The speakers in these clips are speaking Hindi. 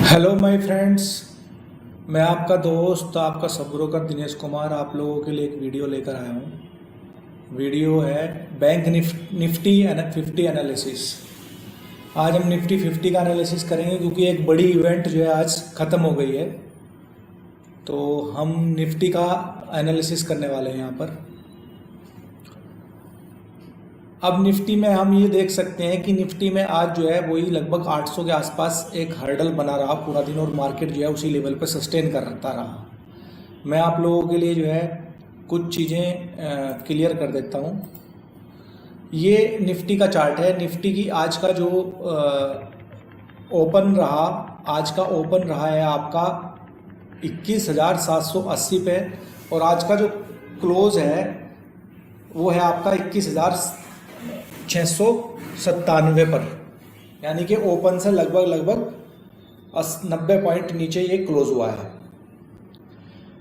Hello my friends. मैं आपका दोस्त आपका सब ब्रोकर दिनेश कुमार आप लोगों के लिए एक वीडियो लेकर आया हूँ। वीडियो है बैंक निफ्टी 50 एनालिसिस। आज हम निफ्टी 50 का एनालिसिस करेंगे क्योंकि एक बड़ी इवेंट जो है आज ख़त्म हो गई है, तो हम निफ्टी का एनालिसिस करने वाले हैं यहाँ पर। अब निफ्टी में हम ये देख सकते हैं कि निफ्टी में आज जो है वही लगभग 800 के आसपास एक हर्डल बना रहा पूरा दिन और मार्केट जो है उसी लेवल पर सस्टेन करता रहा। मैं आप लोगों के लिए जो है कुछ चीज़ें क्लियर कर देता हूँ। ये निफ्टी का चार्ट है। निफ्टी की आज का जो ओपन रहा, आज का ओपन रहा है आपका 21,780 पे, और आज का जो क्लोज है वो है आपका 21,697 पर, यानी कि ओपन से लगभग 90 पॉइंट नीचे ये क्लोज हुआ है।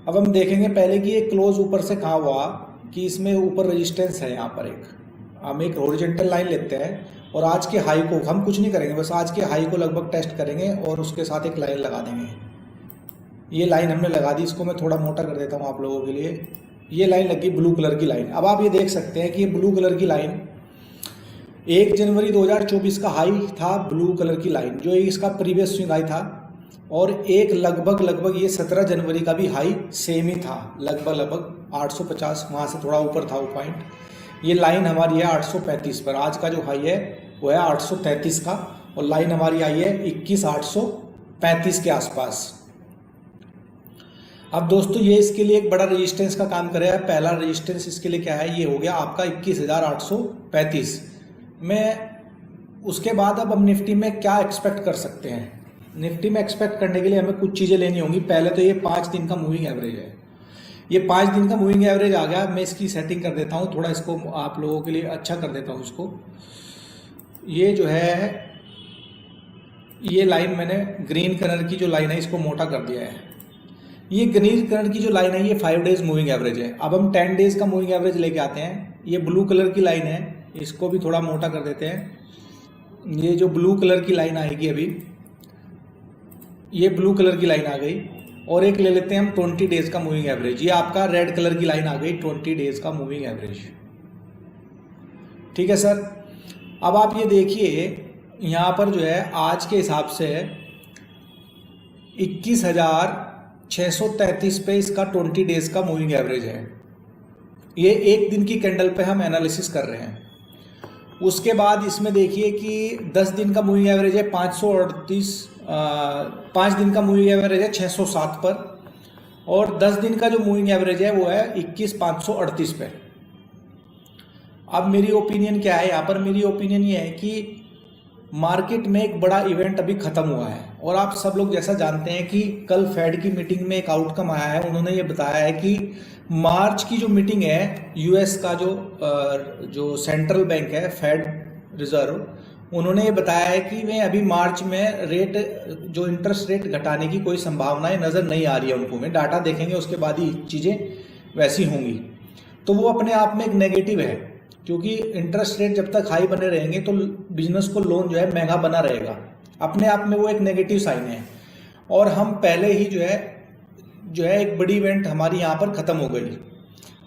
अब हम देखेंगे पहले कि ये क्लोज ऊपर से कहाँ हुआ, कि इसमें ऊपर रेजिस्टेंस है। यहाँ पर हम एक हॉरिजॉन्टल लाइन लेते हैं और आज के हाई को हम कुछ नहीं करेंगे, बस आज के हाई को लगभग टेस्ट करेंगे और उसके साथ एक लाइन लगा देंगे। ये लाइन हमने लगा दी, इसको मैं थोड़ा मोटा कर देता हूँ आप लोगों के लिए। ये लाइन लगी ब्लू कलर की लाइन। अब आप ये देख सकते हैं कि ये ब्लू कलर की लाइन 1 जनवरी 2024 का हाई था, ब्लू कलर की लाइन जो इसका प्रीवियस स्विंग हाई था, और एक लगभग ये 17 जनवरी का भी हाई सेम ही था, लगभग 850, वहाँ से थोड़ा ऊपर था वो पॉइंट। ये लाइन हमारी है 835 पर। आज का जो हाई है वो है 833 का, और लाइन हमारी आई है 21,835 के आसपास। अब दोस्तों ये इसके लिए एक बड़ा रेजिस्टेंस का काम करेगा। पहला रेजिस्टेंस इसके लिए क्या है, ये हो गया आपका 21,835 में। उसके बाद अब हम निफ्टी में क्या एक्सपेक्ट कर सकते हैं। निफ्टी में एक्सपेक्ट करने के लिए हमें कुछ चीज़ें लेनी होंगी। पहले तो ये 5 दिन का मूविंग एवरेज है। ये 5 दिन का मूविंग एवरेज आ गया। मैं इसकी सेटिंग कर देता हूँ, थोड़ा इसको आप लोगों के लिए अच्छा कर देता हूँ इसको। ये जो है ये लाइन मैंने ग्रीन कलर की जो लाइन है इसको मोटा कर दिया है। ये ग्रीन कलर की जो लाइन है ये 5 डेज मूविंग एवरेज है। अब हम 10 डेज का मूविंग एवरेज लेके आते हैं। ये ब्लू कलर की लाइन है, इसको भी थोड़ा मोटा कर देते हैं। ये जो ब्लू कलर की लाइन आएगी अभी, ये ब्लू कलर की लाइन आ गई, और एक ले लेते हैं हम 20 डेज का मूविंग एवरेज। ये आपका रेड कलर की लाइन आ गई 20 डेज का मूविंग एवरेज। ठीक है सर। अब आप ये देखिए यहाँ पर जो है आज के हिसाब से 21,633 पे इसका 20 डेज का मूविंग एवरेज है। ये एक दिन की कैंडल पे हम एनालिसिस कर रहे हैं। उसके बाद इसमें देखिए कि 10 दिन का मूविंग एवरेज है 538, 5 दिन का मूविंग एवरेज है 607 पर, और 10 दिन का जो मूविंग एवरेज है वो है 21,538 पे। अब मेरी ओपिनियन क्या है यहाँ पर, मेरी ओपिनियन ये है कि मार्केट में एक बड़ा इवेंट अभी खत्म हुआ है, और आप सब लोग जैसा जानते हैं कि कल फेड की मीटिंग में एक आउटकम आया है। उन्होंने ये बताया है कि मार्च की जो मीटिंग है यूएस का जो सेंट्रल बैंक है फेड रिजर्व, उन्होंने ये बताया है कि वे अभी मार्च में जो इंटरेस्ट रेट घटाने की कोई संभावनाएं नज़र नहीं आ रही है उनको। में डाटा देखेंगे उसके बाद ही चीज़ें वैसी होंगी। तो वो अपने आप में एक नेगेटिव है, क्योंकि इंटरेस्ट रेट जब तक हाई बने रहेंगे तो बिजनेस को लोन जो है महंगा बना रहेगा। अपने आप में वो एक नेगेटिव साइन है। और हम पहले ही जो है एक बड़ी इवेंट हमारी यहाँ पर ख़त्म हो गई।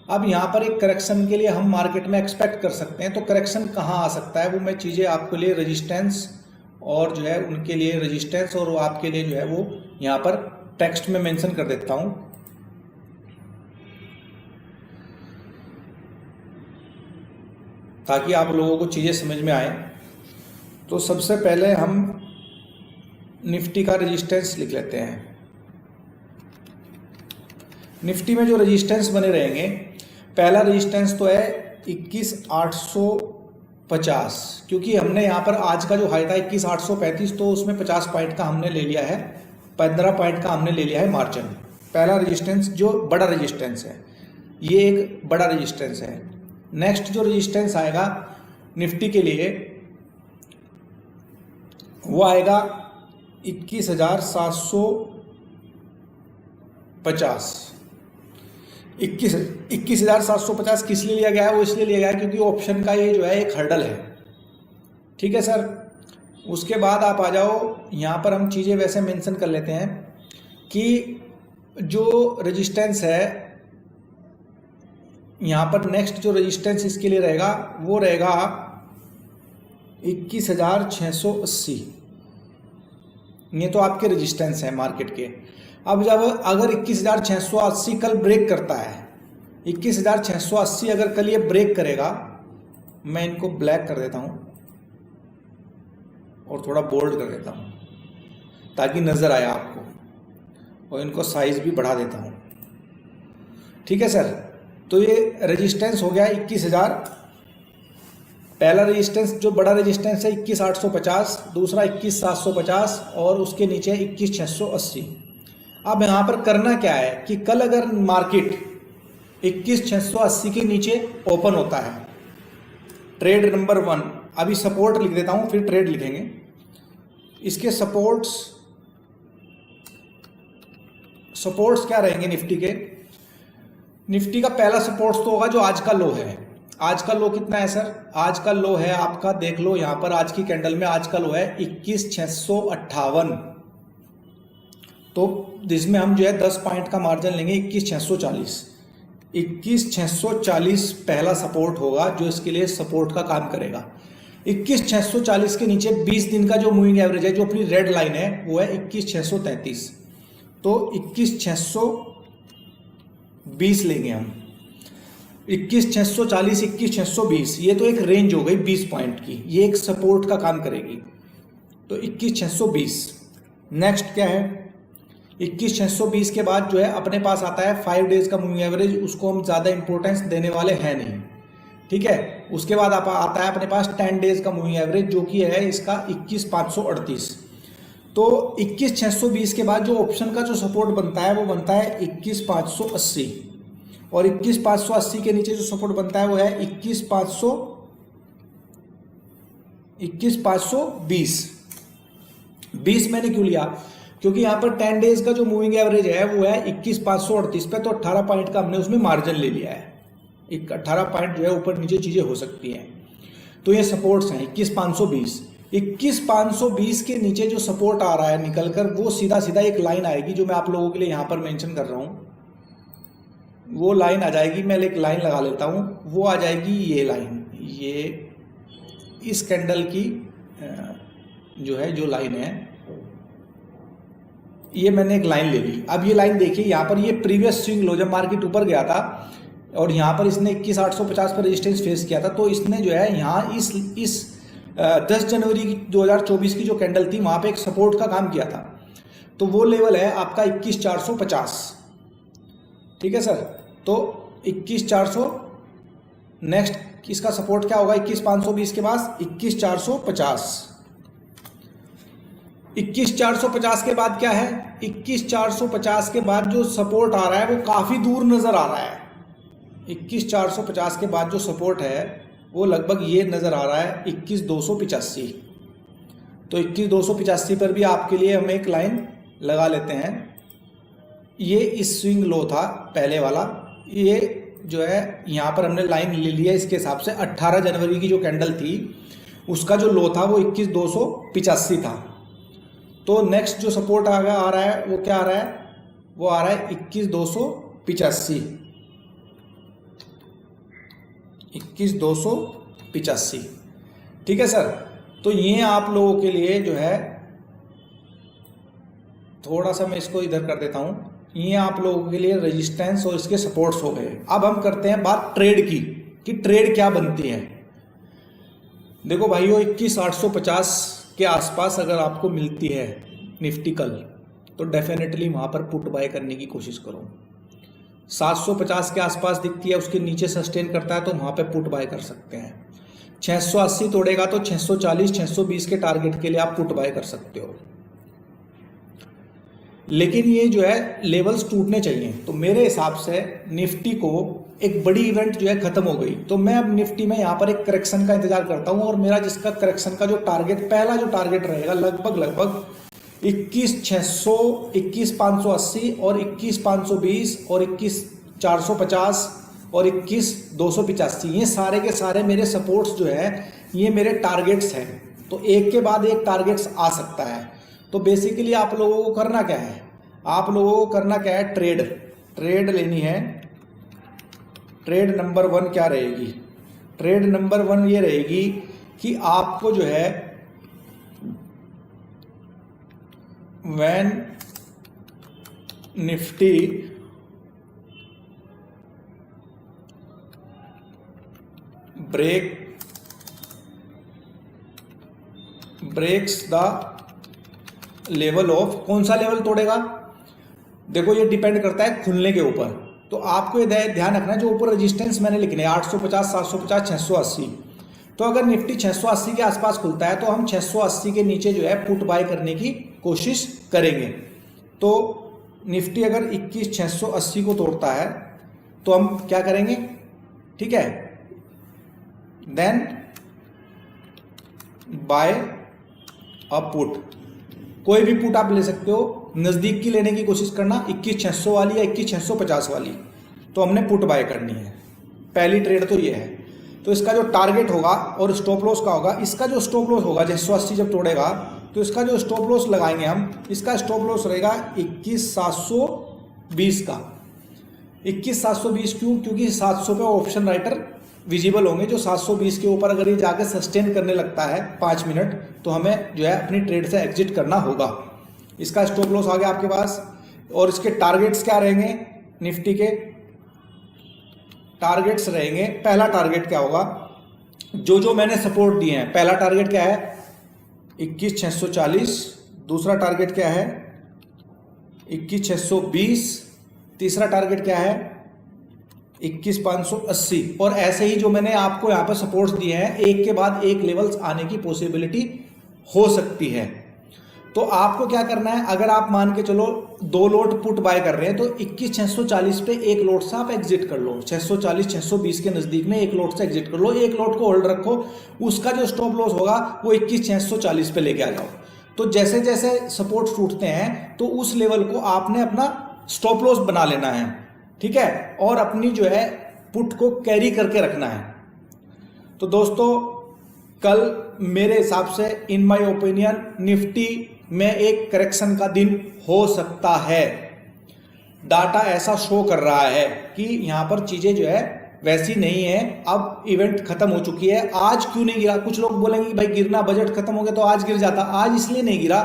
अब यहाँ पर एक करेक्शन के लिए हम मार्केट में एक्सपेक्ट कर सकते हैं। तो करेक्शन कहाँ आ सकता है वो मैं चीज़ें आपके लिए रेजिस्टेंस और जो है उनके लिए रेजिस्टेंस और आपके लिए जो है वो यहाँ पर टेक्स्ट में मेंशन कर देता हूँ, ताकि आप लोगों को चीज़ें समझ में आए। तो सबसे पहले हम निफ्टी का रेजिस्टेंस लिख लेते हैं। निफ्टी में जो रेजिस्टेंस बने रहेंगे, पहला रेजिस्टेंस तो है 21,850, क्योंकि हमने यहाँ पर आज का जो हाई था 21,835, तो उसमें 50 पॉइंट का हमने ले लिया है, 15 पॉइंट का हमने ले लिया है मार्जिन। पहला रेजिस्टेंस जो बड़ा रेजिस्टेंस है, ये एक बड़ा रेजिस्टेंस है। नेक्स्ट जो रेजिस्टेंस आएगा निफ्टी के लिए वो आएगा 21,750। 21,750 किस लिए लिया गया है, वो इसलिए लिया गया है क्योंकि ऑप्शन का ये जो है एक हर्डल है। ठीक है सर। उसके बाद आप आ जाओ, यहाँ पर हम चीज़ें वैसे मेंशन कर लेते हैं कि जो रेजिस्टेंस है यहाँ पर, नेक्स्ट जो रेजिस्टेंस इसके लिए रहेगा वो रहेगा 21,680। ये तो आपके रेजिस्टेंस है मार्केट के। अब जब अगर 21,680 कल ब्रेक करता है, 21,680 अगर कल ये ब्रेक करेगा, मैं इनको ब्लैक कर देता हूँ और थोड़ा बोल्ड कर देता हूँ ताकि नज़र आए आपको, और इनको साइज भी बढ़ा देता हूँ। ठीक है सर, तो ये रेजिस्टेंस हो गया 21,000। पहला रेजिस्टेंस जो बड़ा रेजिस्टेंस है 21,850, दूसरा 21,750 और उसके नीचे 21,680। अब यहाँ पर करना क्या है कि कल अगर मार्केट 21,680 के नीचे ओपन होता है, ट्रेड नंबर 1, अभी सपोर्ट लिख देता हूँ फिर ट्रेड लिखेंगे। इसके सपोर्ट्स क्या रहेंगे निफ्टी के? निफ्टी का पहला सपोर्ट्स तो होगा जो आज का लो है। आज का लो कितना है सर? आज का लो है आपका, देख लो यहाँ पर आज की कैंडल में आज का लो है 21,658। तो जिसमें हम जो है 10 पॉइंट का मार्जिन लेंगे 21,640। 21,640 पहला सपोर्ट होगा जो इसके लिए सपोर्ट का काम करेगा। 21,640 के नीचे 20 दिन का जो मूविंग एवरेज है, जो अपनी रेड लाइन है, वो है 21,633। तो 21,620 लेंगे हम। 21,640, 21,620, ये तो एक रेंज हो गई 20 पॉइंट की, ये एक सपोर्ट का काम करेगी। तो 21,620। नेक्स्ट क्या है? 21,620 के बाद जो है अपने पास आता है 5 डेज का मूविंग एवरेज, उसको हम ज़्यादा इंपॉर्टेंस देने वाले हैं नहीं। ठीक है, उसके बाद आता है अपने पास 10 डेज का मूविंग एवरेज जो कि है इसका 21,538। तो 21,620 के बाद जो ऑप्शन का जो सपोर्ट बनता है वो बनता है 21,580, और 21,580 के नीचे जो सपोर्ट बनता है वो है 21,520। 20 मैंने क्यों लिया? क्योंकि यहाँ पर 10 डेज का जो मूविंग एवरेज है वो है 21,538 पे, तो 18 पॉइंट का हमने उसमें मार्जिन ले लिया है। 18 पॉइंट जो है ऊपर नीचे चीजें हो सकती हैं। तो ये सपोर्ट्स हैं 21,520। 21,520 के नीचे जो सपोर्ट आ रहा है निकलकर, वो सीधा सीधा एक लाइन आएगी जो मैं आप लोगों के लिए यहाँ पर मेंशन कर रहा हूँ। वो लाइन आ जाएगी, मैं एक लाइन लगा लेता हूँ, वो आ जाएगी ये लाइन, ये इस कैंडल की जो है जो लाइन है, ये मैंने एक लाइन ले ली। अब ये लाइन देखिए, यहाँ पर ये प्रीवियस स्विंग लो, जब मार्केट ऊपर गया था और यहाँ पर इसने 21,850 पर रेजिस्टेंस फेस किया था, तो इसने जो है यहाँ इस 10 जनवरी 2024 की जो कैंडल थी वहाँ पे एक सपोर्ट का काम किया था। तो वो लेवल है आपका 21,450। ठीक है सर, तो 21,400। नेक्स्ट इसका सपोर्ट क्या होगा 21,520 के बाद? 21,450। 21,450 के बाद क्या है? 21,450 के बाद जो सपोर्ट आ रहा है वो काफ़ी दूर नज़र आ रहा है। 21,450 के बाद जो सपोर्ट है वो लगभग ये नज़र आ रहा है 21,285। तो 21,285 पर भी आपके लिए हम एक लाइन लगा लेते हैं। ये इस स्विंग लो था पहले वाला, ये जो है यहाँ पर हमने लाइन ले लिया इसके हिसाब से। 18 जनवरी की जो कैंडल थी उसका जो लो था वो 21,285 था। तो नेक्स्ट जो सपोर्ट आ रहा है वो क्या आ रहा है? वो आ रहा है 21,285। 21,285। ठीक है सर, तो ये आप लोगों के लिए जो है, थोड़ा सा मैं इसको इधर कर देता हूं, ये आप लोगों के लिए रेजिस्टेंस और इसके सपोर्ट्स हो गए। अब हम करते हैं बात ट्रेड की कि ट्रेड क्या बनती है। देखो भाइयों, 21,850 के आसपास अगर आपको मिलती है निफ्टी कल, तो डेफिनेटली वहां पर पुट बाय करने की कोशिश करो। 750 के आसपास दिखती है, उसके नीचे सस्टेन करता है तो वहां पे पुट बाय कर सकते हैं। 680 तोड़ेगा तो 640, 620 के टारगेट के लिए आप पुट बाय कर सकते हो। लेकिन ये जो है लेवल्स टूटने चाहिए। तो मेरे हिसाब से निफ्टी को एक बड़ी इवेंट जो है खत्म हो गई, तो मैं अब निफ्टी में यहाँ पर एक करेक्शन का इंतजार करता हूँ। और मेरा जिसका करेक्शन का जो टारगेट, पहला जो टारगेट रहेगा लगभग 21,600, 21,580 और 21,520 और 21,450 और 21,285, ये सारे के सारे मेरे सपोर्ट्स जो है ये मेरे टारगेट्स हैं। तो एक के बाद एक टारगेट्स आ सकता है। तो बेसिकली आप लोगों को करना क्या है, आप लोगों को करना क्या है, ट्रेड लेनी है। ट्रेड नंबर 1 क्या रहेगी, ट्रेड नंबर 1 ये रहेगी कि आपको जो है when Nifty breaks the level of, कौन सा लेवल तोड़ेगा, देखो ये डिपेंड करता है खुलने के ऊपर। तो आपको ये ध्यान रखना है, जो ऊपर रेजिस्टेंस मैंने लिखने 850, 750, 680। तो अगर निफ्टी 680 के आसपास खुलता है तो हम 680 के नीचे जो है पुट बाय करने की कोशिश करेंगे। तो निफ्टी अगर 21,680 को तोड़ता है तो हम क्या करेंगे, ठीक है, देन बाय अ पुट। कोई भी पुट आप ले सकते हो, नज़दीक की लेने की कोशिश करना, 21,600 वाली या 21,650 वाली, तो हमने पुट बाय करनी है। पहली ट्रेड तो ये है। तो इसका जो टारगेट होगा और स्टॉप लॉस का होगा, इसका जो स्टॉप लॉस होगा 680 जब तोड़ेगा तो इसका जो स्टॉप लॉस लगाएंगे हम, इसका स्टॉप लॉस रहेगा 21,720 का। 21,720 क्यों, क्योंकि 700 पे ऑप्शन राइटर विजिबल होंगे, जो 720 के ऊपर अगर ये जाके सस्टेन करने लगता है 5 मिनट तो हमें जो है अपनी ट्रेड से एग्जिट करना होगा। इसका स्टॉप लॉस आ गया आपके पास। और इसके टारगेट्स क्या रहेंगे, निफ्टी के टारगेट्स रहेंगे, पहला टारगेट क्या होगा, जो मैंने सपोर्ट दिए हैं, पहला टारगेट क्या है 21,640, दूसरा टारगेट क्या है 21,620, तीसरा टारगेट क्या है 21,580। और ऐसे ही जो मैंने आपको यहाँ पर सपोर्ट्स दिए हैं, एक के बाद एक लेवल्स आने की पॉसिबिलिटी हो सकती है। तो आपको क्या करना है, अगर आप मान के चलो 2 लोट पुट बाय कर रहे हैं तो 21,640 पे एक लोट से आप एग्जिट कर लो, 640 620 के नजदीक में एक लोट से एग्जिट कर लो, एक लोट को होल्ड रखो, उसका जो स्टॉप लॉस होगा वो 21,640 पे लेके आ जाओ। तो जैसे जैसे सपोर्ट टूटते हैं तो उस लेवल को आपने अपना स्टॉप लॉस बना लेना है, ठीक है, और अपनी जो है पुट को कैरी करके रखना है। तो दोस्तों कल मेरे हिसाब से इन माय ओपिनियन निफ्टी में एक करेक्शन का दिन हो सकता है। डाटा ऐसा शो कर रहा है कि यहां पर चीजें जो है वैसी नहीं है, अब इवेंट खत्म हो चुकी है। आज क्यों नहीं गिरा, कुछ लोग बोलेंगे भाई गिरना, बजट खत्म हो गया तो आज गिर जाता। आज इसलिए नहीं गिरा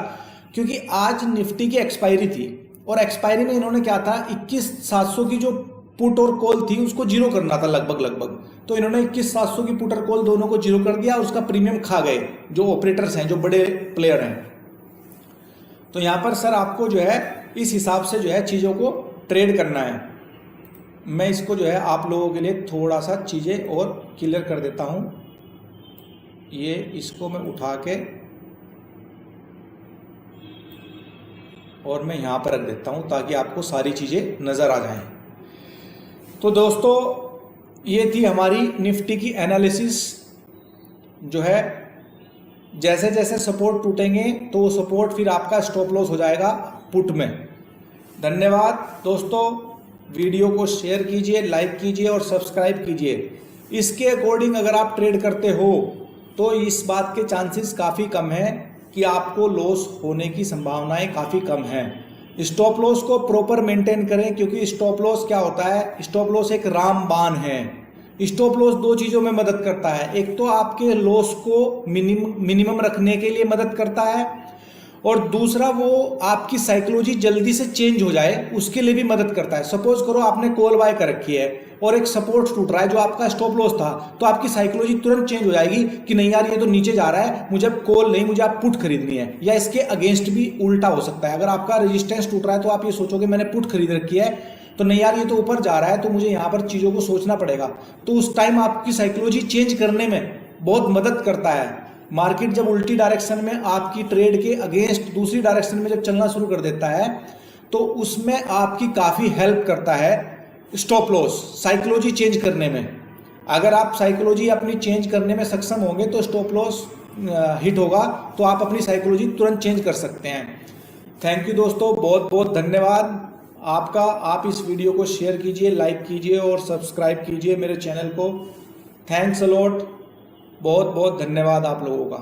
क्योंकि आज निफ्टी की एक्सपायरी थी और एक्सपायरी में इन्होंने क्या था, 21,700 की जो पुट और कॉल थी उसको जीरो करना था लगभग। तो इन्होंने 21,700 की पुट और कॉल दोनों को जीरो कर दिया और उसका प्रीमियम खा गए जो ऑपरेटर्स हैं, जो बड़े प्लेयर हैं। तो यहां पर सर आपको जो है इस हिसाब से जो है चीज़ों को ट्रेड करना है। मैं इसको जो है आप लोगों के लिए थोड़ा सा चीज़ें और क्लियर कर देता हूं। ये इसको मैं उठा के और मैं यहां पर रख देता हूं ताकि आपको सारी चीज़ें नज़र आ जाएं। तो दोस्तों ये थी हमारी निफ्टी की एनालिसिस जो है, जैसे जैसे सपोर्ट टूटेंगे तो वो सपोर्ट फिर आपका स्टॉप लॉस हो जाएगा पुट में। धन्यवाद दोस्तों, वीडियो को शेयर कीजिए, लाइक कीजिए और सब्सक्राइब कीजिए। इसके अकॉर्डिंग अगर आप ट्रेड करते हो तो इस बात के चांसेस काफ़ी कम हैं कि आपको लॉस होने की संभावनाएं काफ़ी कम हैं। स्टॉप लॉस को प्रॉपर मेंटेन करें, क्योंकि स्टॉप लॉस क्या होता है, स्टॉप लॉस एक रामबाण है। स्टॉप लॉस 2 चीज़ों में मदद करता है, एक तो आपके लॉस को मिनिमम रखने के लिए मदद करता है और दूसरा वो आपकी साइकोलॉजी जल्दी से चेंज हो जाए उसके लिए भी मदद करता है। सपोज करो आपने कॉल बाय कर रखी है और एक सपोर्ट टूट रहा है जो आपका स्टॉप लॉस था, तो आपकी साइकोलॉजी तुरंत चेंज हो जाएगी कि नहीं यार ये तो नीचे जा रहा है, मुझे अब कॉल नहीं, मुझे आप पुट खरीदनी है। या इसके अगेंस्ट भी उल्टा हो सकता है, अगर आपका रेजिस्टेंस टूट रहा है तो आप ये सोचोगे मैंने पुट खरीद रखी है, तो नहीं यार ये तो ऊपर जा रहा है, तो मुझे यहाँ पर चीज़ों को सोचना पड़ेगा। तो उस टाइम आपकी साइकोलॉजी चेंज करने में बहुत मदद करता है। मार्केट जब उल्टी डायरेक्शन में आपकी ट्रेड के अगेंस्ट दूसरी डायरेक्शन में जब चलना शुरू कर देता है तो उसमें आपकी काफ़ी हेल्प करता है स्टॉप लॉस साइकोलॉजी चेंज करने में। अगर आप साइकोलॉजी अपनी चेंज करने में सक्षम होंगे तो स्टॉप लॉस हिट होगा तो आप अपनी साइकोलॉजी तुरंत चेंज कर सकते हैं। थैंक यू दोस्तों, बहुत बहुत धन्यवाद आपका। आप इस वीडियो को शेयर कीजिए, लाइक कीजिए और सब्सक्राइब कीजिए मेरे चैनल को। थैंक्स अ लॉट, बहुत बहुत धन्यवाद आप लोगों का।